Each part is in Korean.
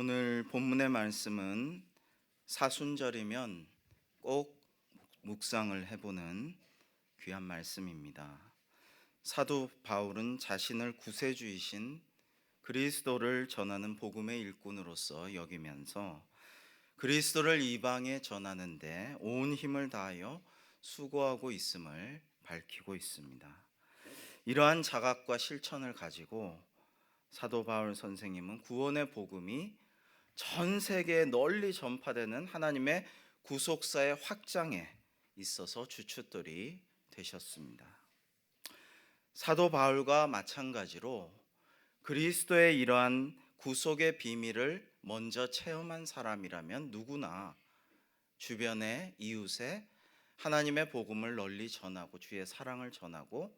오늘 본문의 말씀은 사순절이면 꼭 묵상을 해보는 귀한 말씀입니다. 사도 바울은 자신을 구세주이신 그리스도를 전하는 복음의 일꾼으로서 여기면서 그리스도를 이방에 전하는데 온 힘을 다하여 수고하고 있음을 밝히고 있습니다. 이러한 자각과 실천을 가지고 사도 바울 선생님은 구원의 복음이 전 세계에 널리 전파되는 하나님의 구속사의 확장에 있어서 주춧돌이 되셨습니다. 사도 바울과 마찬가지로 그리스도의 이러한 구속의 비밀을 먼저 체험한 사람이라면 누구나 주변의 이웃에 하나님의 복음을 널리 전하고 주의 사랑을 전하고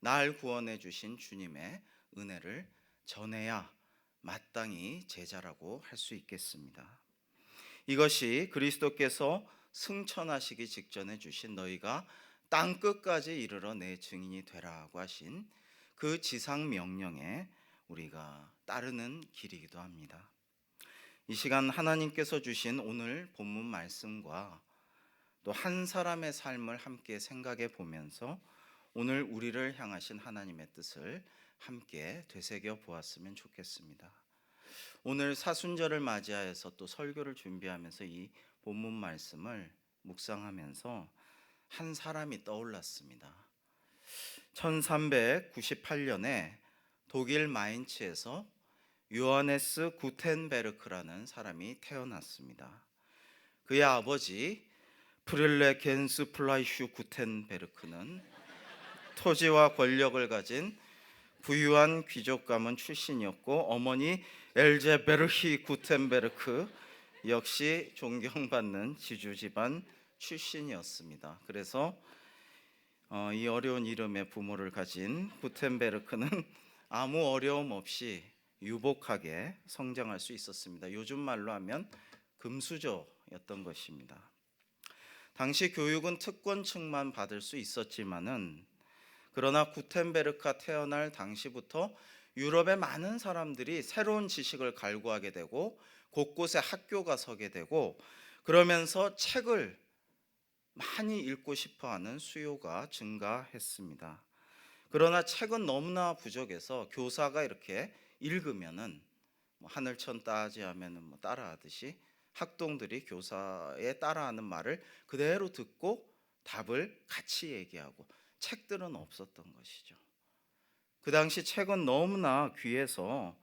날 구원해 주신 주님의 은혜를 전해야 마땅히 제자라고 할 수 있겠습니다. 이것이 그리스도께서 승천하시기 직전에 주신 너희가 땅 끝까지 이르러 내 증인이 되라고 하신 그 지상 명령에 우리가 따르는 길이기도 합니다. 이 시간 하나님께서 주신 오늘 본문 말씀과 또 한 사람의 삶을 함께 생각해 보면서 오늘 우리를 향하신 하나님의 뜻을 함께 되새겨 보았으면 좋겠습니다. 오늘 사순절을 맞이하여서 또 설교를 준비하면서 이 본문 말씀을 묵상하면서 한 사람이 떠올랐습니다. 1398년에 독일 마인츠에서 요하네스 구텐베르크라는 사람이 태어났습니다. 그의 아버지 프릴레 겐스 플라이슈 구텐베르크는 토지와 권력을 가진 부유한 귀족 가문 출신이었고 어머니 엘제 베르히 구텐베르크 역시 존경받는 지주 집안 출신이었습니다. 그래서 이 어려운 이름의 부모를 가진 구텐베르크는 아무 어려움 없이 유복하게 성장할 수 있었습니다. 요즘 말로 하면 금수저였던 것입니다. 당시 교육은 특권층만 받을 수 있었지만은 그러나 구텐베르크가 태어날 당시부터 유럽의 많은 사람들이 새로운 지식을 갈구하게 되고 곳곳에 학교가 서게 되고 그러면서 책을 많이 읽고 싶어하는 수요가 증가했습니다. 그러나 책은 너무나 부족해서 교사가 이렇게 읽으면은 하늘천 따지하면은 따라하듯이 학동들이 교사의 따라하는 말을 그대로 듣고 답을 같이 얘기하고 책들은 없었던 것이죠. 그 당시 책은 너무나 귀해서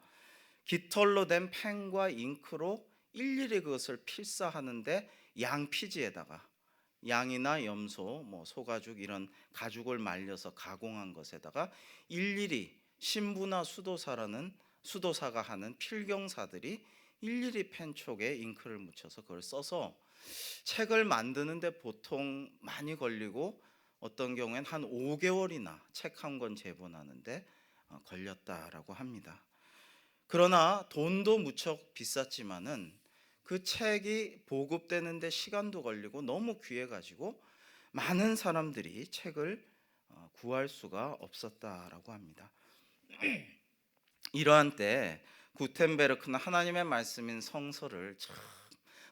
깃털로 된 펜과 잉크로 일일이 그것을 필사하는데 양피지에다가 양이나 염소, 소가죽 이런 가죽을 말려서 가공한 것에다가 일일이 신부나 수도사가 하는 필경사들이 일일이 펜촉에 잉크를 묻혀서 그걸 써서 책을 만드는데 보통 많이 걸리고 어떤 경우엔 한 5개월이나 책 한 권 제본하는데 걸렸다라고 합니다. 그러나 돈도 무척 비쌌지만은 그 책이 보급되는데 시간도 걸리고 너무 귀해가지고 많은 사람들이 책을 구할 수가 없었다라고 합니다. 이러한 때 구텐베르크는 하나님의 말씀인 성서를 참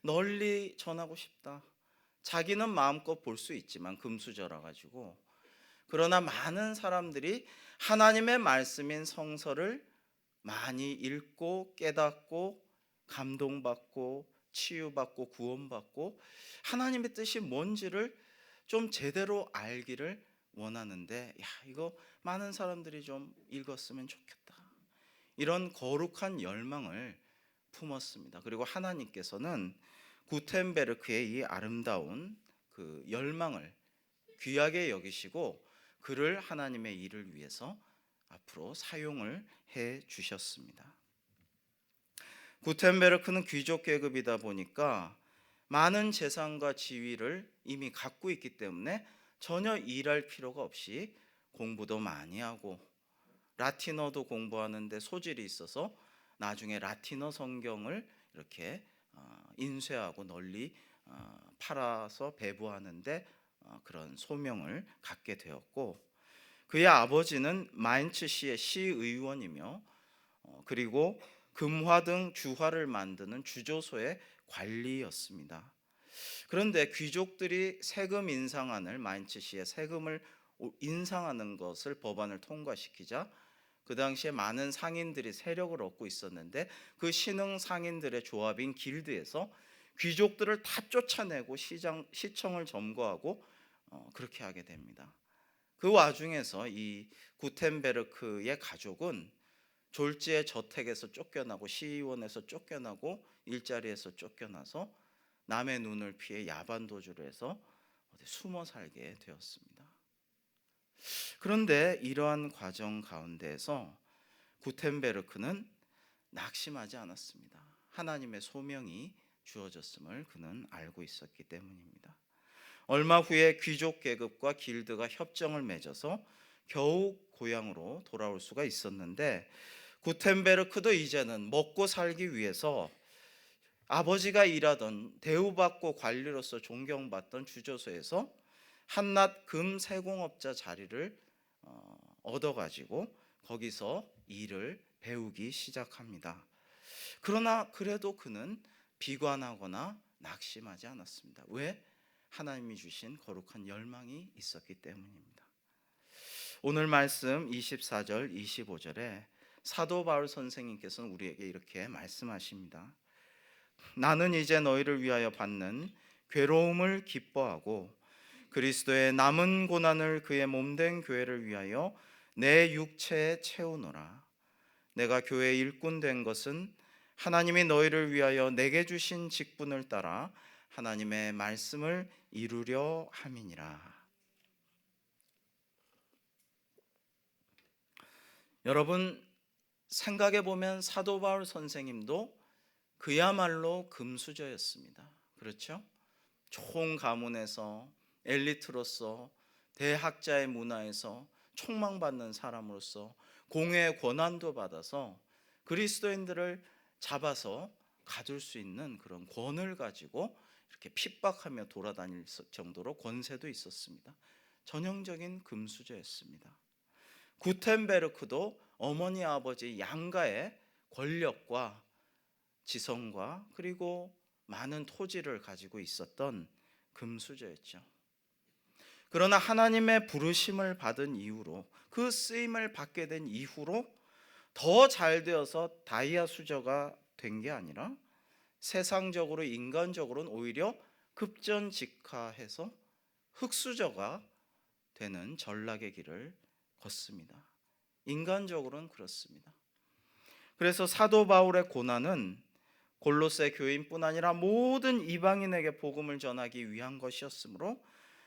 널리 전하고 싶다. 자기는 마음껏 볼 수 있지만 금수저라 가지고 그러나 많은 사람들이 하나님의 말씀인 성서를 많이 읽고 깨닫고 감동받고 치유받고 구원받고 하나님의 뜻이 뭔지를 좀 제대로 알기를 원하는데 이거 많은 사람들이 좀 읽었으면 좋겠다. 이런 거룩한 열망을 품었습니다. 그리고 하나님께서는 구텐베르크의 이 아름다운 그 열망을 귀하게 여기시고 그를 하나님의 일을 위해서 앞으로 사용을 해 주셨습니다. 구텐베르크는 귀족 계급이다 보니까 많은 재산과 지위를 이미 갖고 있기 때문에 전혀 일할 필요가 없이 공부도 많이 하고 라틴어도 공부하는데 소질이 있어서 나중에 라틴어 성경을 이렇게 인쇄하고 널리 팔아서 배부하는데 그런 소명을 갖게 되었고 그의 아버지는 마인츠시의 시의원이며 그리고 금화 등 주화를 만드는 주조소의 관리였습니다. 그런데 귀족들이 세금 인상안을 마인츠시에 세금을 인상하는 것을 법안을 통과시키자 그 당시에 많은 상인들이 세력을 얻고 있었는데 그 신흥 상인들의 조합인 길드에서 귀족들을 다 쫓아내고 시청을 점거하고 그렇게 하게 됩니다. 그 와중에서 이 구텐베르크의 가족은 졸지의 저택에서 쫓겨나고 시의원에서 쫓겨나고 일자리에서 쫓겨나서 남의 눈을 피해 야반 도주를 해서 숨어 살게 되었습니다. 그런데 이러한 과정 가운데에서 구텐베르크는 낙심하지 않았습니다. 하나님의 소명이 주어졌음을 그는 알고 있었기 때문입니다. 얼마 후에 귀족 계급과 길드가 협정을 맺어서 겨우 고향으로 돌아올 수가 있었는데 구텐베르크도 이제는 먹고 살기 위해서 아버지가 일하던 대우받고 관리로서 존경받던 주조소에서 한낱 금 세공업자 자리를 얻어가지고 거기서 일을 배우기 시작합니다. 그러나 그래도 그는 비관하거나 낙심하지 않았습니다. 왜? 하나님이 주신 거룩한 열망이 있었기 때문입니다. 오늘 말씀 24절 25절에 사도 바울 선생님께서는 우리에게 이렇게 말씀하십니다. 나는 이제 너희를 위하여 받는 괴로움을 기뻐하고 그리스도의 남은 고난을 그의 몸된 교회를 위하여 내 육체에 채우노라. 내가 교회의 일꾼 된 것은 하나님이 너희를 위하여 내게 주신 직분을 따라 하나님의 말씀을 이루려 함이니라. 여러분, 생각해 보면 사도 바울 선생님도 그야말로 금수저였습니다. 그렇죠? 좋은 가문에서 엘리트로서 대학자의 문화에서 촉망받는 사람으로서 공회의 권한도 받아서 그리스도인들을 잡아서 가둘 수 있는 그런 권을 가지고 이렇게 핍박하며 돌아다닐 정도로 권세도 있었습니다. 전형적인 금수저였습니다. 구텐베르크도 어머니 아버지 양가의 권력과 지성과 그리고 많은 토지를 가지고 있었던 금수저였죠. 그러나 하나님의 부르심을 받은 이후로 그 쓰임을 받게 된 이후로 더 잘 되어서 다이아 수저가 된 게 아니라 세상적으로 인간적으로는 오히려 급전직하해서 흙수저가 되는 전락의 길을 걷습니다. 인간적으로는 그렇습니다. 그래서 사도 바울의 고난은 골로새 교인뿐 아니라 모든 이방인에게 복음을 전하기 위한 것이었으므로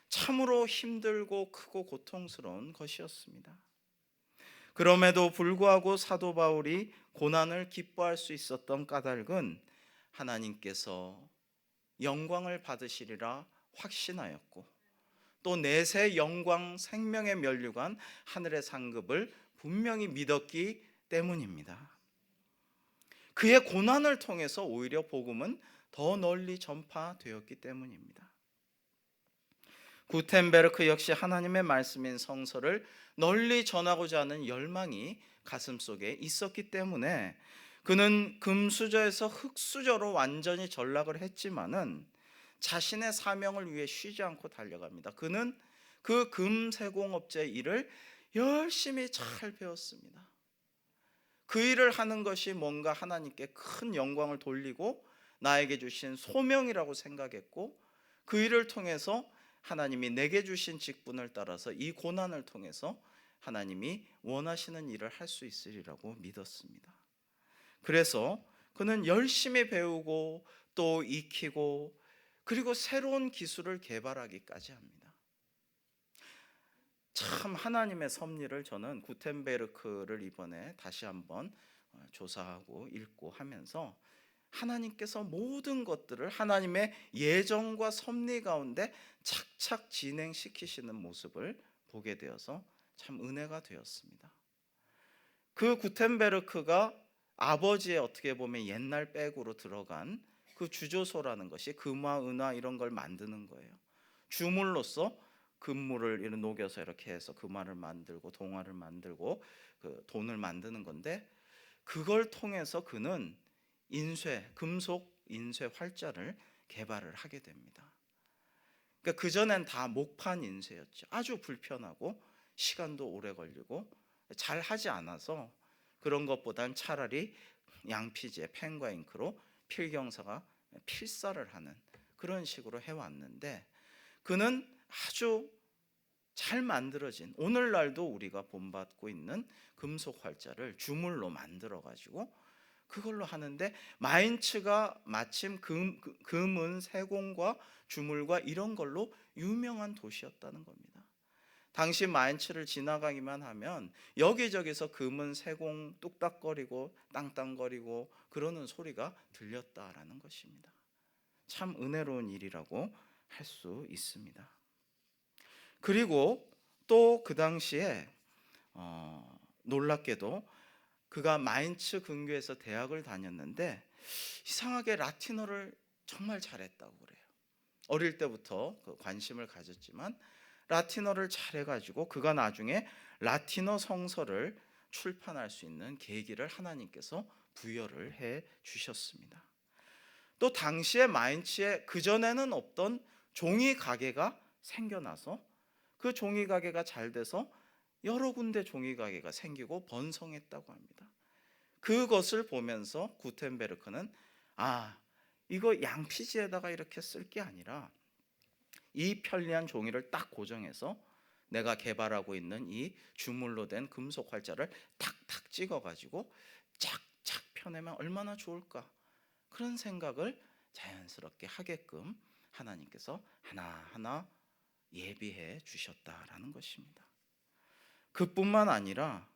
참으로 힘들고 크고 고통스러운 것이었습니다. 그럼에도 불구하고 사도 바울이 고난을 기뻐할 수 있었던 까닭은 하나님께서 영광을 받으시리라 확신하였고 또 내세 영광 생명의 면류관 하늘의 상급을 분명히 믿었기 때문입니다. 그의 고난을 통해서 오히려 복음은 더 널리 전파되었기 때문입니다. 구텐베르크 역시 하나님의 말씀인 성서를 널리 전하고자 하는 열망이 가슴속에 있었기 때문에 그는 금수저에서 흙수저로 완전히 전락을 했지만은 자신의 사명을 위해 쉬지 않고 달려갑니다. 그는 그 금세공업자의 일을 열심히 잘 배웠습니다. 그 일을 하는 것이 뭔가 하나님께 큰 영광을 돌리고 나에게 주신 소명이라고 생각했고 그 일을 통해서 하나님이 내게 주신 직분을 따라서 이 고난을 통해서 하나님이 원하시는 일을 할 수 있으리라고 믿었습니다. 그래서 그는 열심히 배우고 또 익히고 그리고 새로운 기술을 개발하기까지 합니다. 참 하나님의 섭리를 저는 구텐베르크를 이번에 다시 한번 조사하고 읽고 하면서 하나님께서 모든 것들을 하나님의 예정과 섭리 가운데 착착 진행시키시는 모습을 보게 되어서 참 은혜가 되었습니다. 그 구텐베르크가 아버지의 어떻게 보면 옛날 백으로 들어간 그 주조소라는 것이 금화, 은화 이런 걸 만드는 거예요. 주물로서 금물을 이렇게 녹여서 이렇게 해서 금화를 만들고 동화를 만들고 그 돈을 만드는 건데 그걸 통해서 그는 금속 인쇄 활자를 개발을 하게 됩니다. 그러니까 그전엔 다 목판 인쇄였죠. 아주 불편하고 시간도 오래 걸리고 잘 하지 않아서 그런 것보단 차라리 양피지에 펜과 잉크로 필경사가 필사를 하는 그런 식으로 해왔는데, 그는 아주 잘 만들어진, 오늘날도 우리가 본받고 있는 금속 활자를 주물로 만들어 가지고 그걸로 하는데, 마인츠가 마침 금은 세공과 주물과 이런 걸로 유명한 도시였다는 겁니다. 당시 마인츠를 지나가기만 하면 여기저기서 금은 세공 뚝딱거리고 땅땅거리고 그러는 소리가 들렸다라는 것입니다. 참 은혜로운 일이라고 할 수 있습니다. 그리고 또 그 당시에 놀랍게도 그가 마인츠 근교에서 대학을 다녔는데 이상하게 라틴어를 정말 잘했다고 그래요. 어릴 때부터 그 관심을 가졌지만 라틴어를 잘해가지고 그가 나중에 라틴어 성서를 출판할 수 있는 계기를 하나님께서 부여를 해 주셨습니다. 또 당시에 마인츠에 그전에는 없던 종이 가게가 생겨나서 그 종이 가게가 잘 돼서 여러 군데 종이 가게가 생기고 번성했다고 합니다. 그것을 보면서 구텐베르크는 이거 양피지에다가 이렇게 쓸 게 아니라 이 편리한 종이를 딱 고정해서 내가 개발하고 있는 이 주물로 된 금속 활자를 탁탁 찍어가지고 쫙쫙 펴내면 얼마나 좋을까, 그런 생각을 자연스럽게 하게끔 하나님께서 하나하나 예비해 주셨다라는 것입니다. 그뿐만 아니라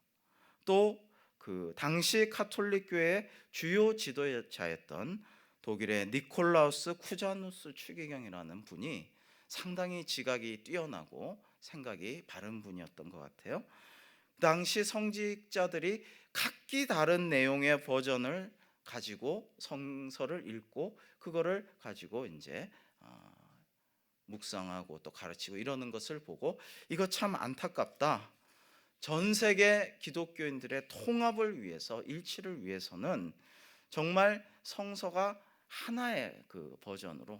또 그 당시 카톨릭 교회의 주요 지도자였던 독일의 니콜라우스 쿠자누스 추기경이라는 분이 상당히 지각이 뛰어나고 생각이 바른 분이었던 것 같아요. 당시 성직자들이 각기 다른 내용의 버전을 가지고 성서를 읽고 그거를 가지고 이제 묵상하고 또 가르치고 이러는 것을 보고 이거 참 안타깝다. 전 세계 기독교인들의 통합을 위해서, 일치를 위해서는 정말 성서가 하나의 그 버전으로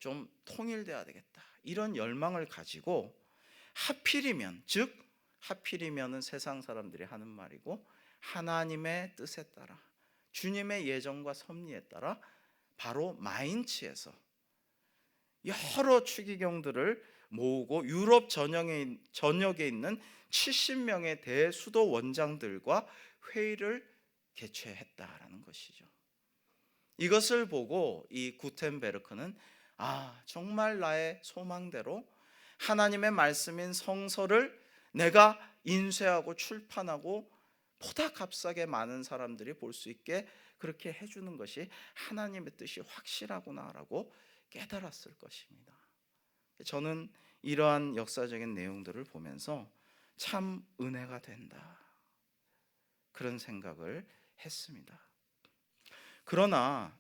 좀 통일돼야 되겠다, 이런 열망을 가지고 하필이면은 세상 사람들이 하는 말이고 하나님의 뜻에 따라 주님의 예정과 섭리에 따라 바로 마인츠에서 여러 추기경들을 모으고 유럽 전역에 있는 70명의 대수도 원장들과 회의를 개최했다라는 것이죠. 이것을 보고 이 구텐베르크는 정말 나의 소망대로 하나님의 말씀인 성서를 내가 인쇄하고 출판하고 보다 값싸게 많은 사람들이 볼 수 있게 그렇게 해주는 것이 하나님의 뜻이 확실하구나라고 깨달았을 것입니다. 저는 이러한 역사적인 내용들을 보면서 참 은혜가 된다, 그런 생각을 했습니다. 그러나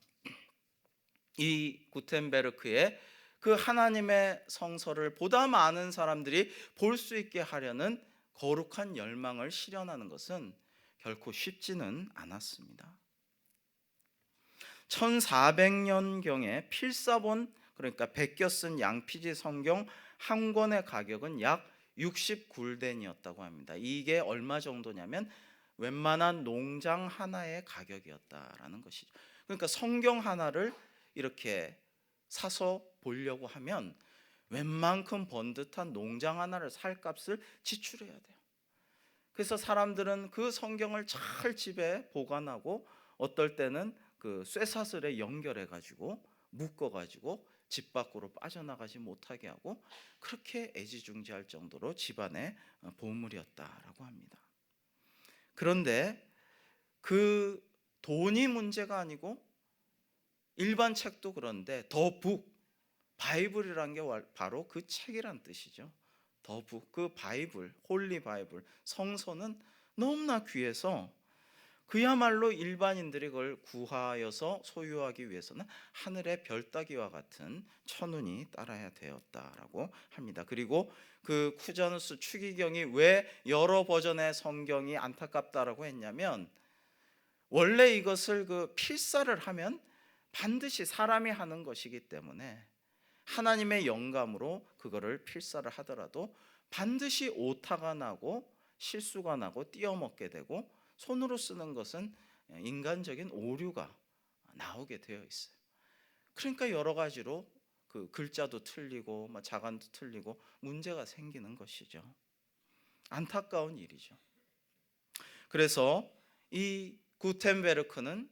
이 구텐베르크의 그 하나님의 성서를 보다 많은 사람들이 볼 수 있게 하려는 거룩한 열망을 실현하는 것은 결코 쉽지는 않았습니다. 1400년경에 필사본, 그러니까 베껴 쓴 양피지 성경 한 권의 가격은 약 60굴덴이었다고 합니다. 이게 얼마 정도냐면 웬만한 농장 하나의 가격이었다라는 것이죠. 그러니까 성경 하나를 이렇게 사서 보려고 하면 웬만큼 번 듯한 농장 하나를 살 값을 지출해야 돼요. 그래서 사람들은 그 성경을 잘 집에 보관하고 어떨 때는 그 쇠사슬에 연결해 가지고 묶어 가지고 집 밖으로 빠져나가지 못하게 하고 그렇게 애지중지할 정도로 집안의 보물이었다라고 합니다. 그런데 그 돈이 문제가 아니고 일반 책도 그런데 더 북, 바이블이란 게 바로 그 책이란 뜻이죠. 더 북, 그 바이블, 홀리 바이블, 성서는 너무나 귀해서 그야말로 일반인들이 그걸 구하여서 소유하기 위해서는 하늘의 별 따기와 같은 천운이 따라야 되었다라고 합니다. 그리고 그 쿠자누스 추기경이 왜 여러 버전의 성경이 안타깝다라고 했냐면 원래 이것을 필사를 하면 반드시 사람이 하는 것이기 때문에 하나님의 영감으로 그거를 필사를 하더라도 반드시 오타가 나고 실수가 나고 띄어먹게 되고 손으로 쓰는 것은 인간적인 오류가 나오게 되어 있어요. 그러니까 여러 가지로 글자도 틀리고 자간도 틀리고 문제가 생기는 것이죠. 안타까운 일이죠. 그래서 이 구텐베르크는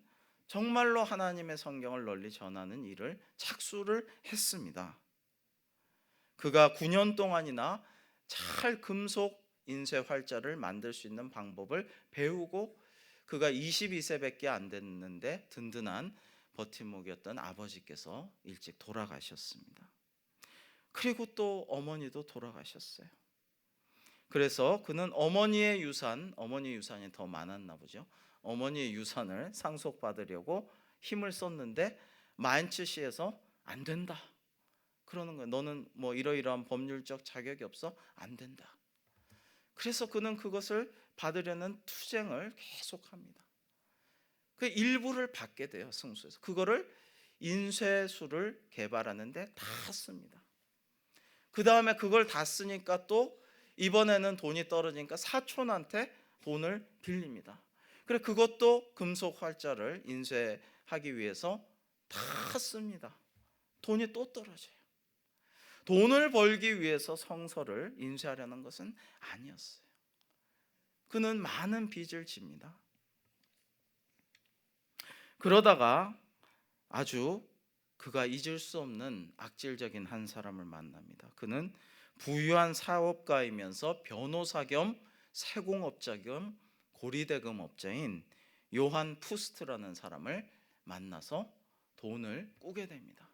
정말로 하나님의 성경을 널리 전하는 일을 착수를 했습니다. 그가 9년 동안이나 잘 금속 인쇄 활자를 만들 수 있는 방법을 배우고 그가 22세밖에 안 됐는데 든든한 버팀목이었던 아버지께서 일찍 돌아가셨습니다. 그리고 또 어머니도 돌아가셨어요. 그래서 그는 어머니 유산이 더 많았나 보죠. 어머니의 유산을 상속받으려고 힘을 썼는데 마인츠시에서 안 된다 그러는 거예요. 너는 이러이러한 법률적 자격이 없어 안 된다. 그래서 그는 그것을 받으려는 투쟁을 계속합니다. 그 일부를 받게 돼요. 승수에서 그거를 인쇄술을 개발하는데 다 씁니다. 그 다음에 그걸 다 쓰니까 또 이번에는 돈이 떨어지니까 사촌한테 돈을 빌립니다. 그래 그것도 금속 활자를 인쇄하기 위해서 다 씁니다. 돈이 또 떨어져요. 돈을 벌기 위해서 성서를 인쇄하려는 것은 아니었어요. 그는 많은 빚을 집니다. 그러다가 아주 그가 잊을 수 없는 악질적인 한 사람을 만납니다. 그는 부유한 사업가이면서 변호사 겸 세공업자 겸 고리대금업자인 요한 푸스트라는 사람을 만나서 돈을 꾸게 됩니다.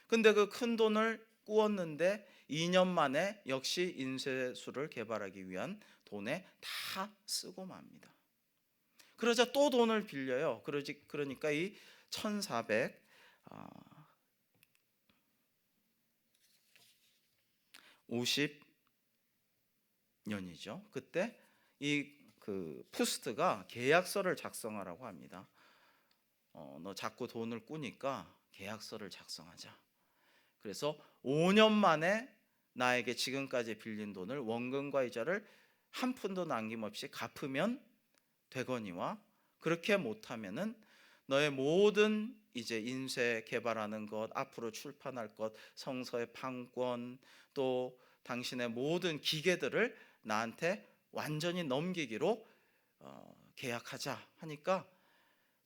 근데 그 큰 돈을 꾸었는데 2년 만에 역시 인쇄술을 개발하기 위한 돈에 다 쓰고 맙니다. 그러자 또 돈을 빌려요. 그러니까 이 1450년이죠. 그때 이 푸스트가 계약서를 작성하라고 합니다. 너 자꾸 돈을 꾸니까 계약서를 작성하자. 그래서 5년 만에 나에게 지금까지 빌린 돈을 원금과 이자를 한 푼도 남김없이 갚으면 되거니와 그렇게 못하면은 너의 모든 이제 인쇄 개발하는 것, 앞으로 출판할 것, 성서의 판권, 또 당신의 모든 기계들을 나한테 완전히 넘기기로 계약하자 하니까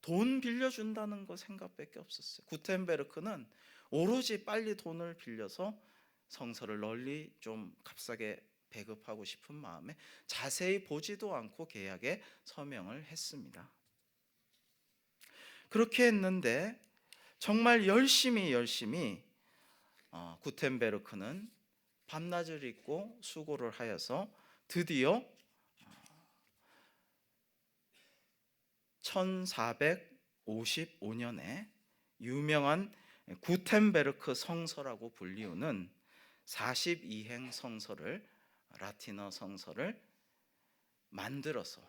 돈 빌려준다는 거 생각밖에 없었어요. 구텐베르크는 오로지 빨리 돈을 빌려서 성서를 널리 좀 값싸게 배급하고 싶은 마음에 자세히 보지도 않고 계약에 서명을 했습니다. 그렇게 했는데 정말 열심히 구텐베르크는 밤낮을 잊고 수고를 하여서 드디어 1455년에 유명한 구텐베르크 성서라고 불리우는 42행 성서를 라틴어 성서를 만들어서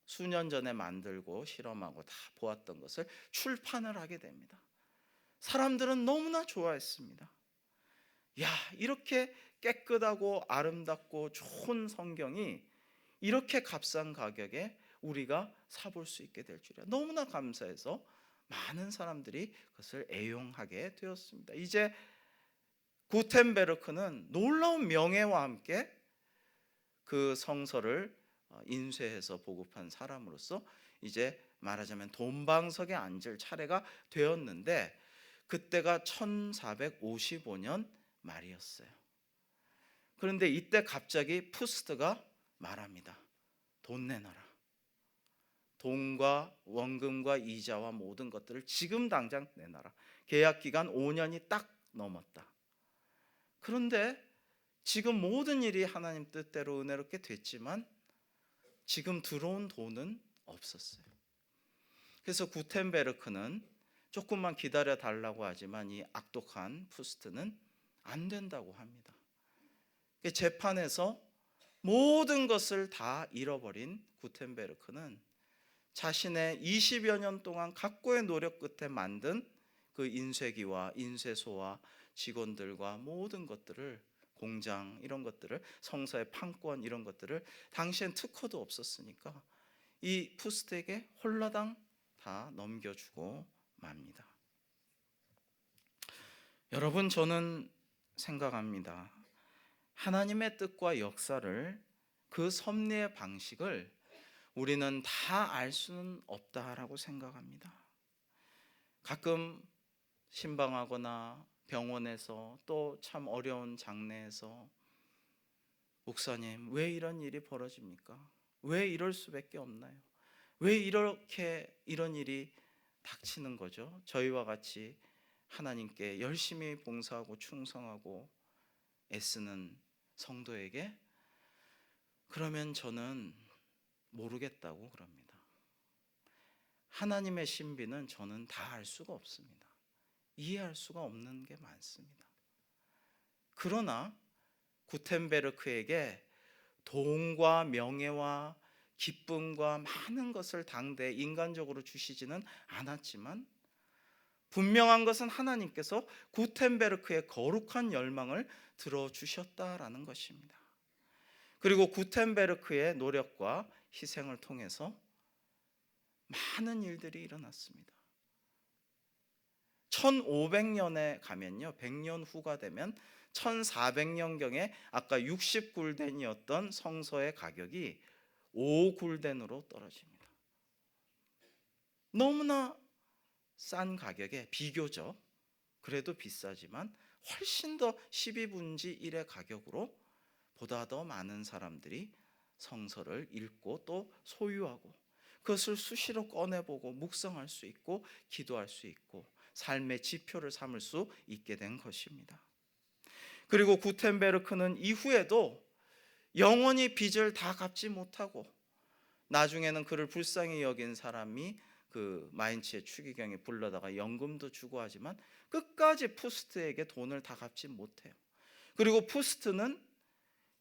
수년 전에 만들고 실험하고 다 보았던 것을 출판을 하게 됩니다. 사람들은 너무나 좋아했습니다. 야, 이렇게 깨끗하고 아름답고 좋은 성경이 이렇게 값싼 가격에 우리가 사볼 수 있게 될 줄이야. 너무나 감사해서 많은 사람들이 그것을 애용하게 되었습니다. 이제 구텐베르크는 놀라운 명예와 함께 그 성서를 인쇄해서 보급한 사람으로서 이제 말하자면 돈방석에 앉을 차례가 되었는데 그때가 1455년 말이었어요. 그런데 이때 갑자기 푸스트가 말합니다. 돈 내놔라. 돈과 원금과 이자와 모든 것들을 지금 당장 내놔라. 계약 기간 5년이 딱 넘었다. 그런데 지금 모든 일이 하나님 뜻대로 은혜롭게 됐지만 지금 들어온 돈은 없었어요. 그래서 구텐베르크는 조금만 기다려 달라고 하지만 이 악독한 푸스트는 안 된다고 합니다. 재판에서 모든 것을 다 잃어버린 구텐베르크는 자신의 20여 년 동안 각고의 노력 끝에 만든 그 인쇄기와 인쇄소와 직원들과 모든 것들을, 공장 이런 것들을, 성서의 판권 이런 것들을, 당시엔 특허도 없었으니까 이 푸스트에게 홀라당 다 넘겨주고 맙니다. 여러분, 저는 생각합니다. 하나님의 뜻과 역사를, 그 섭리의 방식을 우리는 다 알 수는 없다라고 생각합니다. 가끔 신방하거나 병원에서 또 참 어려운 장례에서 목사님, 왜 이런 일이 벌어집니까? 왜 이럴 수밖에 없나요? 왜 이렇게 이런 일이 닥치는 거죠? 저희와 같이 하나님께 열심히 봉사하고 충성하고 애쓰는 성도에게. 그러면 저는 모르겠다고 그럽니다. 하나님의 신비는 저는 다 알 수가 없습니다. 이해할 수가 없는 게 많습니다. 그러나 구텐베르크에게 돈과 명예와 기쁨과 많은 것을 당대 인간적으로 주시지는 않았지만, 분명한 것은 하나님께서 구텐베르크의 거룩한 열망을 들어주셨다라는 것입니다. 그리고 구텐베르크의 노력과 희생을 통해서 많은 일들이 일어났습니다. 1500년에 가면요, 100년 후가 되면 1400년경에 아까 60굴덴이었던 성서의 가격이 5굴덴으로 떨어집니다. 너무나 싼 가격에, 비교적 그래도 비싸지만 훨씬 더 12분지 1의 가격으로 보다 더 많은 사람들이 성서를 읽고 또 소유하고 그것을 수시로 꺼내보고 묵상할 수 있고 기도할 수 있고 삶의 지표를 삼을 수 있게 된 것입니다. 그리고 구텐베르크는 이후에도 영원히 빚을 다 갚지 못하고, 나중에는 그를 불쌍히 여긴 사람이 그 마인츠의 추기경에 불러다가 연금도 주고 하지만 끝까지 푸스트에게 돈을 다 갚지 못해요. 그리고 푸스트는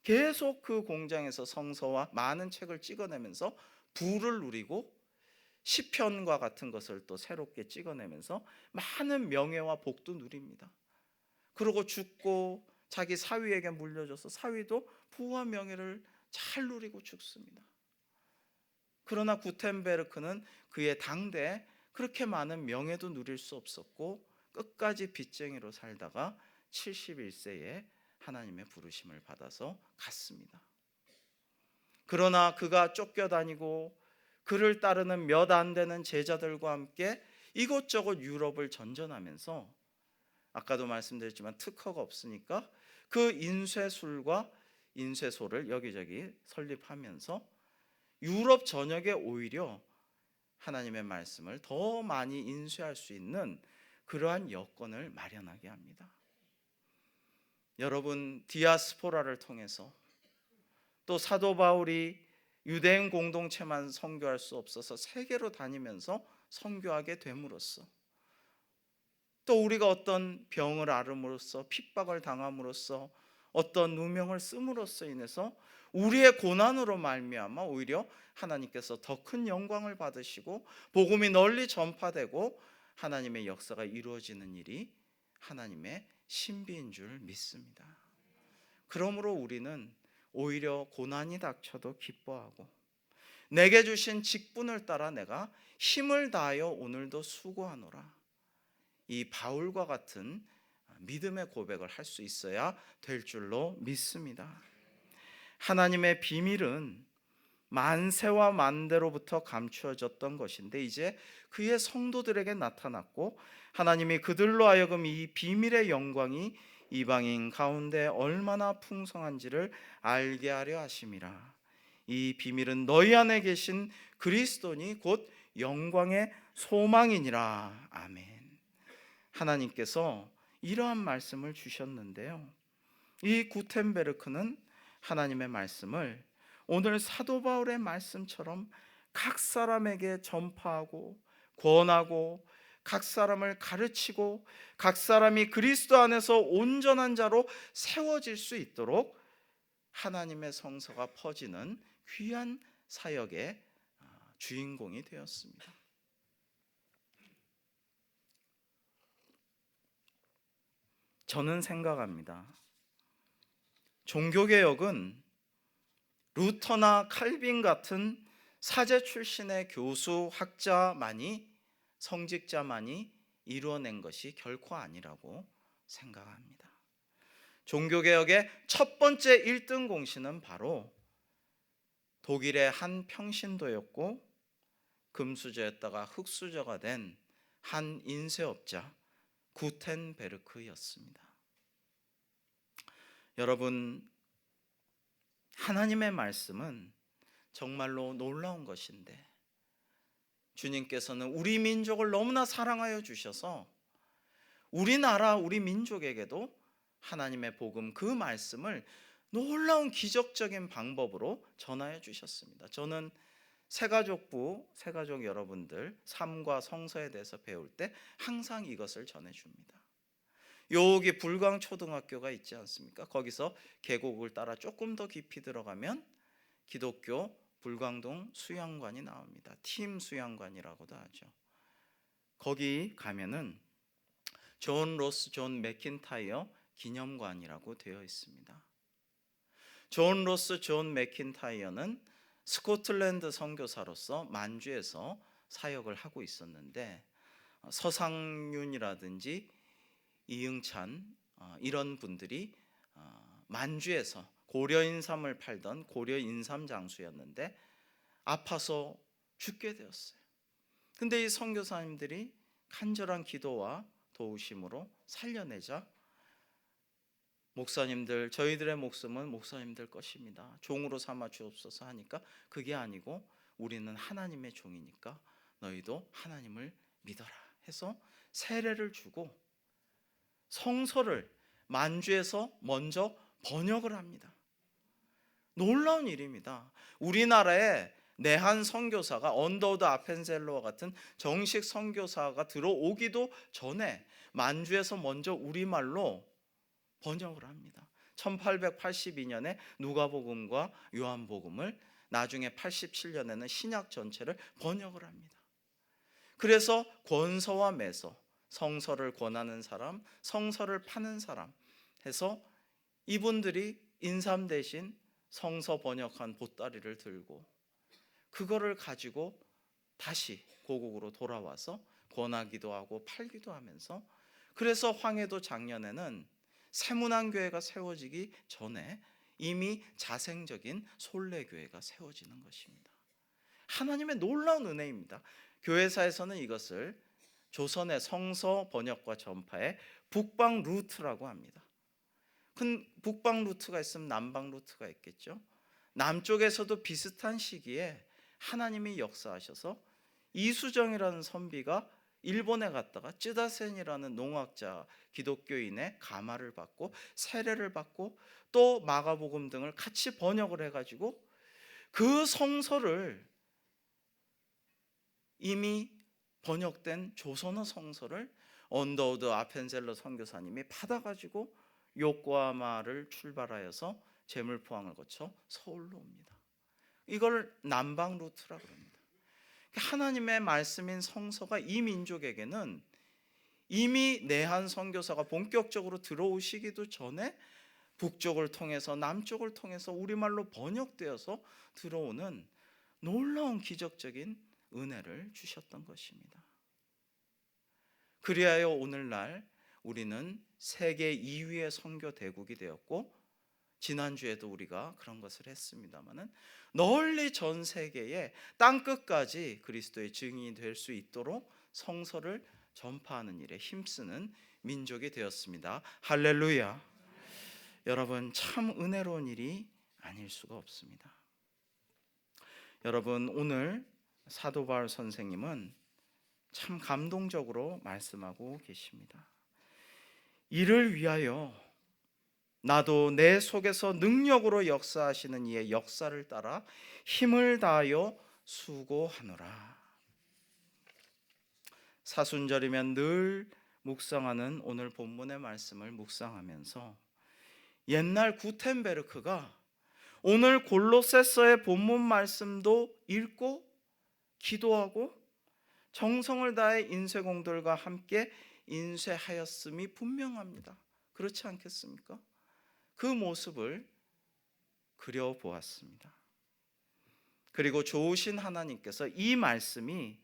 계속 그 공장에서 성서와 많은 책을 찍어내면서 부를 누리고 시편과 같은 것을 또 새롭게 찍어내면서 많은 명예와 복도 누립니다. 그러고 죽고 자기 사위에게 물려줘서 사위도 부와 명예를 잘 누리고 죽습니다. 그러나 구텐베르크는 그의 당대에 그렇게 많은 명예도 누릴 수 없었고 끝까지 빚쟁이로 살다가 71세에 하나님의 부르심을 받아서 갔습니다. 그러나 그가 쫓겨다니고 그를 따르는 몇 안 되는 제자들과 함께 이곳저곳 유럽을 전전하면서, 아까도 말씀드렸지만 특허가 없으니까 그 인쇄술과 인쇄소를 여기저기 설립하면서 유럽 전역에 오히려 하나님의 말씀을 더 많이 인쇄할 수 있는 그러한 여건을 마련하게 합니다. 여러분, 디아스포라를 통해서 또 사도 바울이 유대인 공동체만 선교할 수 없어서 세계로 다니면서 선교하게 됨으로써, 또 우리가 어떤 병을 앓음으로써 핍박을 당함으로써 어떤 누명을 씀으로써 인해서 우리의 고난으로 말미암아 오히려 하나님께서 더 큰 영광을 받으시고 복음이 널리 전파되고 하나님의 역사가 이루어지는 일이 하나님의 신비인 줄 믿습니다. 그러므로 우리는 오히려 고난이 닥쳐도 기뻐하고 내게 주신 직분을 따라 내가 힘을 다하여 오늘도 수고하노라, 이 바울과 같은 믿음의 고백을 할 수 있어야 될 줄로 믿습니다. 하나님의 비밀은 만세와 만대로부터 감추어졌던 것인데 이제 그의 성도들에게 나타났고, 하나님이 그들로 하여금 이 비밀의 영광이 이방인 가운데 얼마나 풍성한지를 알게 하려 하심이라. 이 비밀은 너희 안에 계신 그리스도니 곧 영광의 소망이니라. 아멘. 하나님께서 이러한 말씀을 주셨는데요, 이 구텐베르크는 하나님의 말씀을 오늘 사도 바울의 말씀처럼 각 사람에게 전파하고 권하고 각 사람을 가르치고 각 사람이 그리스도 안에서 온전한 자로 세워질 수 있도록 하나님의 성서가 퍼지는 귀한 사역에 주인공이 되었습니다. 저는 생각합니다. 종교개혁은 루터나 칼빈 같은 사제 출신의 교수, 학자만이, 성직자만이 이루어낸 것이 결코 아니라고 생각합니다. 종교개혁의 첫 번째 1등 공신은 바로 독일의 한 평신도였고 금수저였다가 흙수저가 된 한 인쇄업자 구텐베르크였습니다. 여러분, 하나님의 말씀은 정말로 놀라운 것인데 주님께서는 우리 민족을 너무나 사랑하여 주셔서 우리나라, 우리 민족에게도 하나님의 복음, 그 말씀을 놀라운 기적적인 방법으로 전하여 주셨습니다. 저는 새가족 여러분들 삶과 성서에 대해서 배울 때 항상 이것을 전해줍니다. 여기 불광초등학교가 있지 않습니까? 거기서 계곡을 따라 조금 더 깊이 들어가면 기독교 불광동 수양관이 나옵니다. 팀 수양관이라고도 하죠. 거기 가면은 존 로스 존 맥킨타이어 기념관이라고 되어 있습니다. 존 로스 존 맥킨타이어는 스코틀랜드 선교사로서 만주에서 사역을 하고 있었는데 서상윤이라든지 이응찬 이런 분들이 만주에서 고려인삼을 팔던 고려인삼 장수였는데 아파서 죽게 되었어요. 근데 이 선교사님들이 간절한 기도와 도우심으로 살려내자 목사님들, 저희들의 목숨은 목사님들 것입니다, 종으로 삼아 주옵소서 하니까 그게 아니고 우리는 하나님의 종이니까 너희도 하나님을 믿어라 해서 세례를 주고 성서를 만주에서 먼저 번역을 합니다. 놀라운 일입니다. 우리나라에 내한 선교사가 언더우드 아펜셀러와 같은 정식 선교사가 들어오기도 전에 만주에서 먼저 우리말로 번역을 합니다. 1882년에 누가복음과 요한복음을, 나중에 87년에는 신약 전체를 번역을 합니다. 그래서 권서와 매서, 성서를 권하는 사람, 성서를 파는 사람 해서 이분들이 인삼 대신 성서 번역한 보따리를 들고 그거를 가지고 다시 고국으로 돌아와서 권하기도 하고 팔기도 하면서, 그래서 황해도 작년에는 세문안교회가 세워지기 전에 이미 자생적인 솔례교회가 세워지는 것입니다. 하나님의 놀라운 은혜입니다. 교회사에서는 이것을 조선의 성서 번역과 전파의 북방 루트라고 합니다. 큰 북방 루트가 있으면 남방 루트가 있겠죠. 남쪽에서도 비슷한 시기에 하나님이 역사하셔서 이수정이라는 선비가 일본에 갔다가 쯔다센이라는 농학자 기독교인의 가마를 받고 세례를 받고 또 마가복음 등을 같이 번역을 해가지고 그 성서를, 이미 번역된 조선어 성서를 언더우드 아펜셀러 선교사님이 받아가지고 요코하마를 출발하여서 제물포항을 거쳐 서울로 옵니다. 이걸 남방 루트라고 합니다. 하나님의 말씀인 성서가 이 민족에게는 이미 내한 선교사가 본격적으로 들어오시기도 전에 북쪽을 통해서 남쪽을 통해서 우리말로 번역되어서 들어오는 놀라운 기적적인 은혜를 주셨던 것입니다. 그리하여 오늘날 우리는 세계 2위의 선교 대국이 되었고, 지난주에도 우리가 그런 것을 했습니다마는 널리 전 세계에 땅끝까지 그리스도의 증인이 될 수 있도록 성서를 전파하는 일에 힘쓰는 민족이 되었습니다. 할렐루야. 여러분, 참 은혜로운 일이 아닐 수가 없습니다. 여러분, 오늘 사도 바울 선생님은 참 감동적으로 말씀하고 계십니다. 이를 위하여 나도 내 속에서 능력으로 역사하시는 이의 역사를 따라 힘을 다하여 수고하노라. 사순절이면 늘 묵상하는 오늘 본문의 말씀을 묵상하면서 옛날 구텐베르크가 오늘 골로새서의 본문 말씀도 읽고 기도하고 정성을 다해 인쇄공들과 함께 인쇄하였음이 분명합니다. 그렇지 않겠습니까? 그 모습을 그려보았습니다. 그리고 좋으신 하나님께서 이 말씀이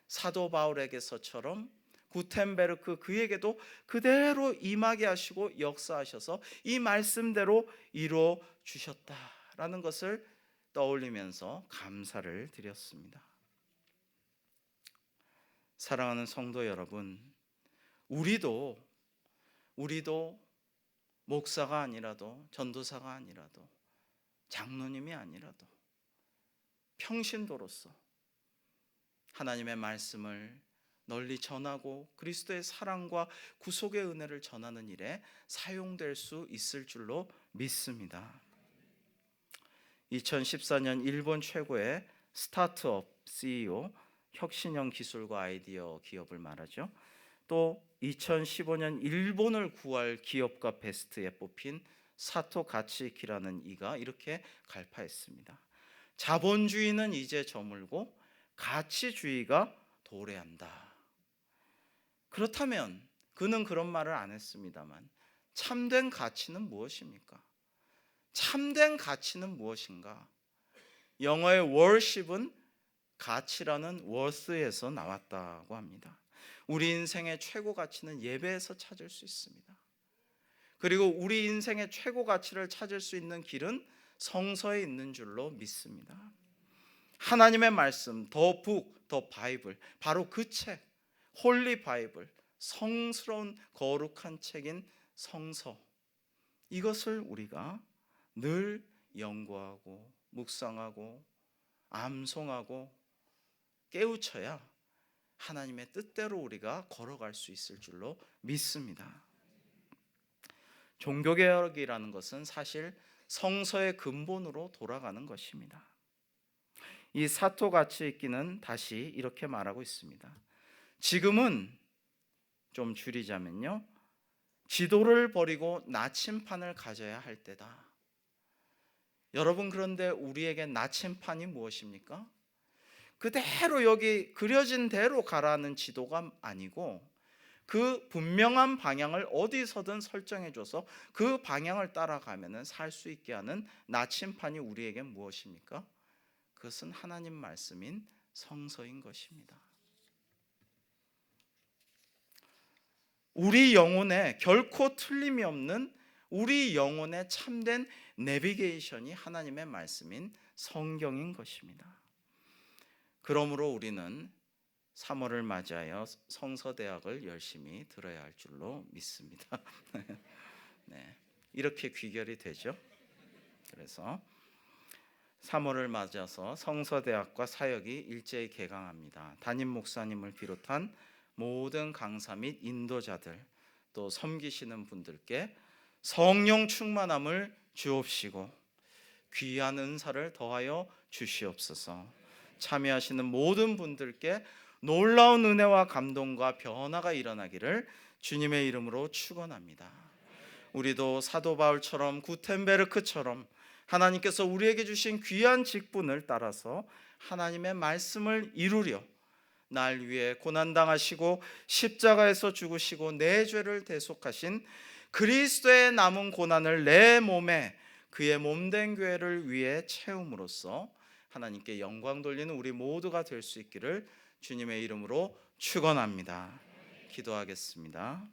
사도 바울에게서처럼 구텐베르크 그에게도 그대로 임하게 하시고 역사하셔서 이 말씀대로 이루어 주셨다라는 것을 떠올리면서 감사를 드렸습니다. 사랑하는 성도 여러분, 우리도 목사가 아니라도 전도사가 아니라도 장로님이 아니라도 평신도로서 하나님의 말씀을 널리 전하고 그리스도의 사랑과 구속의 은혜를 전하는 일에 사용될 수 있을 줄로 믿습니다. 2014년 일본 최고의 스타트업 CEO, 혁신형 기술과 아이디어 기업을 말하죠. 또 2015년 일본을 구할 기업가 베스트에 뽑힌 사토 가치키라는 이가 이렇게 갈파했습니다. 자본주의는 이제 저물고 가치주의가 도래한다. 그렇다면 그는 그런 말을 안 했습니다만 참된 가치는 무엇입니까? 참된 가치는 무엇인가? 영어의 worship은 가치라는 worth에서 나왔다고 합니다. 우리 인생의 최고 가치는 예배에서 찾을 수 있습니다. 그리고 우리 인생의 최고 가치를 찾을 수 있는 길은 성서에 있는 줄로 믿습니다. 하나님의 말씀, 더 북, 더 바이블, 바로 그 책, 홀리 바이블, 성스러운 거룩한 책인 성서, 이것을 우리가 늘 연구하고 묵상하고 암송하고 깨우쳐야 하나님의 뜻대로 우리가 걸어갈 수 있을 줄로 믿습니다. 종교개혁이라는 것은 사실 성서의 근본으로 돌아가는 것입니다. 이 사토 가치이키는 다시 이렇게 말하고 있습니다. 지금은, 좀 줄이자면요, 지도를 버리고 나침판을 가져야 할 때다. 여러분, 그런데 우리에게 나침판이 무엇입니까? 그대로 여기 그려진 대로 가라는 지도가 아니고 그 분명한 방향을 어디서든 설정해줘서 그 방향을 따라가면 살 수 있게 하는 나침판이 우리에게 무엇입니까? 그것은 하나님 말씀인 성서인 것입니다. 우리 영혼에 결코 틀림이 없는 우리 영혼의 참된 내비게이션이 하나님의 말씀인 성경인 것입니다. 그러므로 우리는 3월을 맞이하여 성서대학을 열심히 들어야 할 줄로 믿습니다. 네, 이렇게 귀결이 되죠. 그래서 3월을 맞아서 성서대학과 사역이 일제히 개강합니다. 담임 목사님을 비롯한 모든 강사 및 인도자들, 또 섬기시는 분들께 성령 충만함을 주옵시고 귀한 은사를 더하여 주시옵소서. 참여하시는 모든 분들께 놀라운 은혜와 감동과 변화가 일어나기를 주님의 이름으로 축원합니다. 우리도 사도 바울처럼 구텐베르크처럼 하나님께서 우리에게 주신 귀한 직분을 따라서 하나님의 말씀을 이루려 날 위해 고난당하시고 십자가에서 죽으시고 내 죄를 대속하신 그리스도의 남은 고난을 내 몸에 그의 몸된 교회를 위해 채움으로써 하나님께 영광 돌리는 우리 모두가 될 수 있기를 주님의 이름으로 축원합니다. 기도하겠습니다.